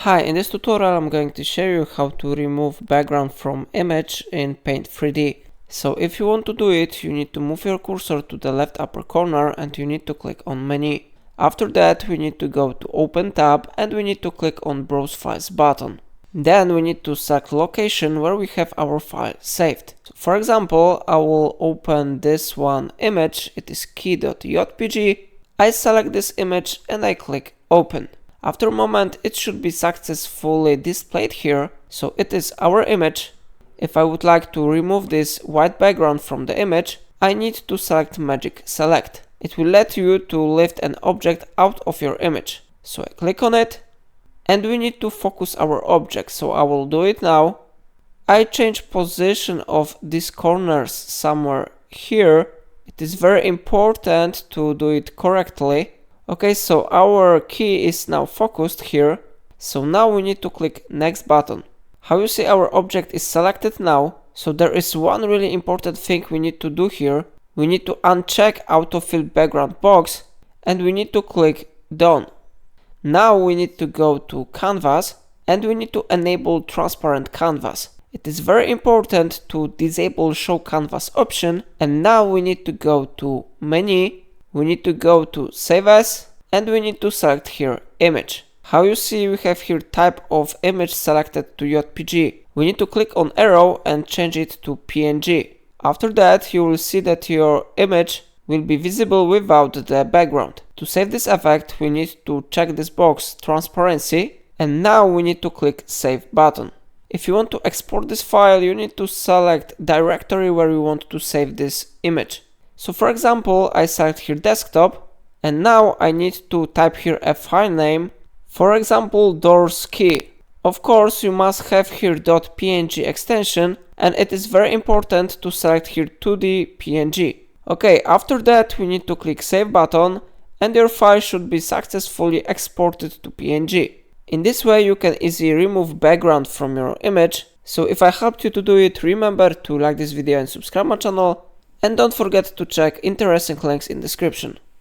Hi, in this tutorial I'm going to show you how to remove background from image in Paint 3D. So if you want to do it, you need to move your cursor to the left upper corner and you need to click on Menu. After that we need to go to Open tab and we need to click on Browse Files button. Then we need to select location where we have our file saved. So for example, I will open this one image, it is key.jpg. I select this image and I click Open. After a moment it should be successfully displayed here, so it is our image. If I would like to remove this white background from the image, I need to select Magic Select. It will let you to lift an object out of your image. So I click on it and we need to focus our object, so I will do it now. I change position of these corners somewhere here. It is very important to do it correctly. Okay, so our key is now focused here. So now we need to click Next button. How you see our object is selected now. So there is one really important thing we need to do here. We need to uncheck autofill background box and we need to click Done. Now we need to go to Canvas and we need to enable transparent canvas. It is very important to disable show canvas option, and now we need to go to Menu. We need to go to Save As and we need to select here Image. How you see we have here type of image selected to JPG. We need to click on arrow and change it to PNG. After that you will see that your image will be visible without the background. To save this effect we need to check this box Transparency and now we need to click Save button. If you want to export this file you need to select directory where you want to save this image. So for example, I select here desktop and now I need to type here a file name, for example doors key. Of course you must have here .png extension and it is very important to select here 2D PNG. Okay, after that we need to click Save button and your file should be successfully exported to PNG. In this way you can easily remove background from your image. So if I helped you to do it, remember to like this video and subscribe my channel. And don't forget to check interesting links in description.